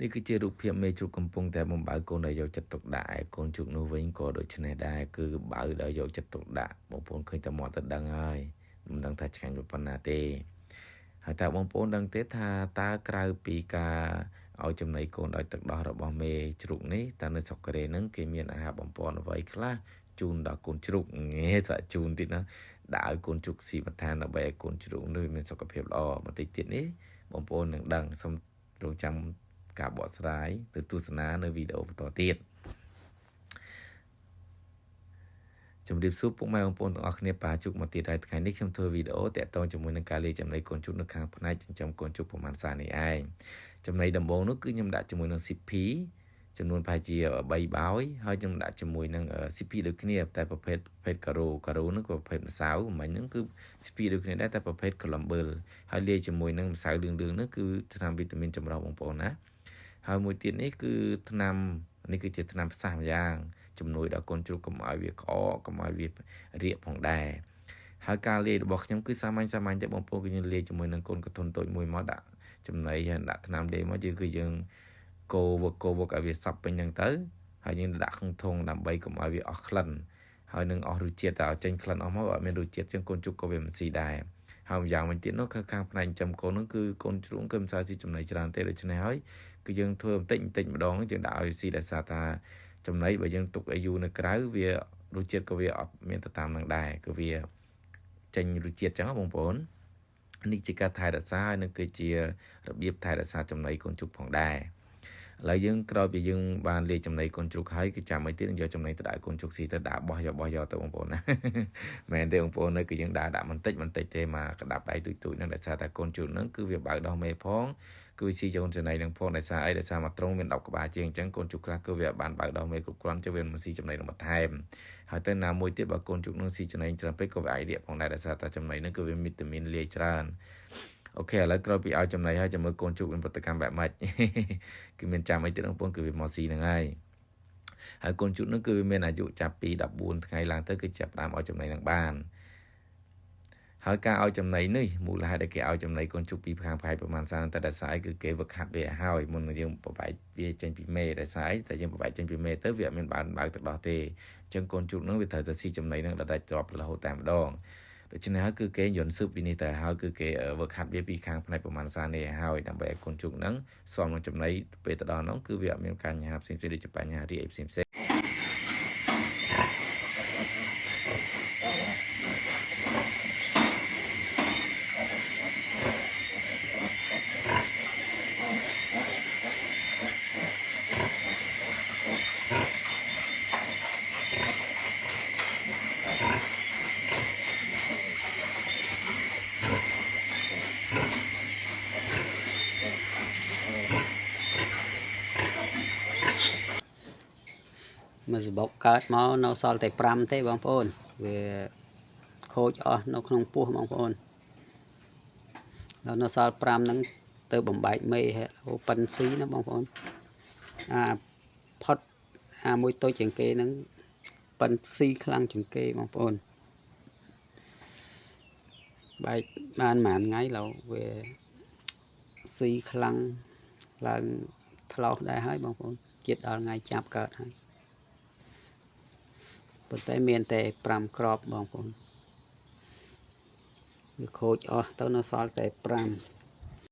នេះគឺជារូបភាពមេជ្រូកកំពុងតែបំបើកូនដែលយកចិត្តទុកដាក់ឯកូនជ្រូកនោះវិញក៏ដូចនេះដែរគឺបើដែលយកចិត្តទុកដាក់បងប្អូនឃើញតែមកទៅដឹងហើយមិនដឹងថាឆ្ងាញ់ប៉ុណ្ណាទេហើយតើបងប្អូនដឹងទេថាតើក្រៅពីការឲ្យចំណីកូនដោយទឹកដោះរបស់មេជ្រូកនេះតើនៅស្រុកកូរ៉េហ្នឹងគេមានអាហារបំពន់អ្វីខ្លះជូនដល់កូនជ្រូកងាសាក់ជូនទៀតណាដាក់ឲ្យកូនជ្រូកស៊ីបន្ថែមដើម្បីឲ្យកូនជ្រូកនោះមានសុខភាពល្អបន្តិចទៀតនេះបងប្អូននឹងដឹងសូមរងចាំការបកស្រាយទៅទស្សនានៅវីដេអូបន្តទៀតជំរាបសួរពុកម៉ែបងប្អូនទាំងអស់គ្នាបាទជួបមកទៀតហើយថ្ងៃនេះខ្ញុំធ្វើវីដេអូតាក់ទងជាមួយនឹងការលាយចំណីកូនជ្រូកនៅខាងផ្នែកចិញ្ចឹមកូនជ្រូកប្រមាណសារនេះឯងចំណីដំបូងនោះគឺខ្ញុំដាក់ជាមួយនឹង CP ចំនួនប្រហែលជា3បោយហើយខ្ញុំដាក់ជាមួយនឹង CP ដូចគ្នាតែប្រភេទការ៉ូនោះក៏ប្រភេទម្សៅមិញហ្នឹងគឺ CP ដូចគ្នាដែរតែប្រភេទកូឡុំប៊ឺលហើយលាយជាមួយនឹងម្សៅលឿងៗនោះគឺថ្នាំវីតាមីនចម្រុះបងប្អូនណាហើយមួយទៀតនេះគឺថ្នាំនេះគឺជាថ្នាំផ្សះម្យ៉ាងជំនួយដល់កូនជ្រូកកុំឲ្យវាក្អកកុំឲ្យវារាកផងដែរហើយការលាយរបស់ខ្ញុំគឺសាមញ្ញទេបងប្អូនគឺយើងលាយជាមួយនឹងកូនកធុនតូចមួយមកដាក់ចំណីហើយដាក់ថ្នាំលាយមកគឺយើងកូរវឹកឲ្យវាសប់ពេញហ្នឹងទៅហើយយើងដាក់ក្នុងធុងដើម្បីកុំឲ្យវាអស់ក្លិនហើយនឹងអស់រសជាតិតែឲ្យចេញក្លិនអស់មកអត់មានរសជាតិជាងកូនជ្រូកក៏វាមិនស៊ីដែរហើយម្យ៉ាងវិញទៀតនោះគឺខាងផ្នែកចិញ្ចឹមកូននោះគឺកូនជ្រូកគឺមិនសូវស៊ីចំណីច្រើនទេដូច្នេះហើយគឺយើងធ្វើបន្តិចម្ដងយើងដាក់ឲ្យស៊ីដោយសារថាចំណីបើយើងទុកឲ្យយូរនៅក្រៅវារសជាតិក៏វាអត់មានទៅតាមនឹងដែរគឺវាចេញរសជាតិចឹងបងប្អូននេះជាការថែរក្សាហើយនឹងគឺជារបៀបថែរក្សាចំណីកូនជ្រូកផងដែរឥឡូវយើងក្រោយពីយើងបានលាយចំណីកូនជ្រូកហើយគឺចាំឲ្យទៀតយកចំណីទៅដាក់កូនជ្រូកស៊ីទៅដាក់បោះយកទៅបងប្អូនណាមែនទេបងប្អូននៅគឺយើងដាក់បន្តិចទេមកក្តាប់ដៃទូចហ្នឹងដោយសារតែកូនជ្រូកហ្នឹងគឺវាបើកដោះមេផងគឺស៊ីចូលចំណីនឹងផងដោយសារអីដោយសារមកត្រង់មាន10ក្បាលជាងអញ្ចឹងកូនជ្រូកខ្លះគឺវាបានបើកដោះមេគ្រប់គ្រាន់ចុះវាមិនស៊ីចំណីនឹងបន្ថែមហើយទៅណាមួយទៀតបើកូនជ្រូកនឹងស៊ីចំណីច្រើនពេកក៏វាអាចរាកផងដែរដោយសារតែចំណីនឹងគឺវាវីតាមីនលាយច្រើនអូខេឥឡូវក្រោយពីឲ្យចំណីហើយចាំមើលកូនជ្រូកមានប្រតិកម្មបែបម៉េចគឺមានចាំអីទៀតបងប្អូនគឺវាមកស៊ីហ្នឹងហើយកូនជ្រូកនឹងគឺវាមានអាយុចាប់ពី14ថ្ងៃឡើងទៅគឺចាប់ផ្ដើមឲ្យចំណីនឹងបានហើយការឲ្យចំណីនេះមូលហេតុដែលគេឲ្យចំណីកូនជ្រូកពីខាងប្រហែលប្រហែល30តែដោយសារអីគឺគេវឹកហាត់វាឲ្យមុននឹងយើងបបែកវាចេញពីមេដោយសារអីតែយើងបបែកចេញពីមេទៅវាអត់មានបើកទឹកដោះទេអញ្ចឹងកូនជ្រូកនឹងវាត្រូវតែស៊ីចំណីនឹងដល់ដាច់ជាប់រហូតតែម្ដងដូច្នេះហើយគឺគេយន់ស៊ើបពីនេះទៅហើយគឺគេវឹកហាត់វាពីខាងផ្នែកប្រមាណសារនេះហើយដើម្បីឲ្យកូនជ្រូកនឹងសមនឹងចំណីពេលទៅដល់នោះគឺវាអត់មានបញ្ហាផ្សេងៗដូចជាបញ្ហារាគផ្សេងមកសបុកកើតមកនៅសល់តែ5ទេបងប្អូនវាខូចអស់នៅក្នុងពោះបងប្អូនដល់នៅសល់5ហ្នឹងទៅបំបែកមេប៉ិនស៊ីណាបងប្អូនផុតមួយតូចជាងគេហ្នឹងប៉ិនស៊ីខ្លាំងជាងគេបងប្អូនបែកបានប្រហែលថ្ងៃឡើយវាស៊ីខ្លាំងឡើងថ្លោសដែរហើយបងប្អូនជាតិដល់ថ្ងៃចាប់កើតហើយប៉ុន្តែមានតែ5គ្រាប់បងប្អូនវាខូចអស់ទៅនៅសល់តែ5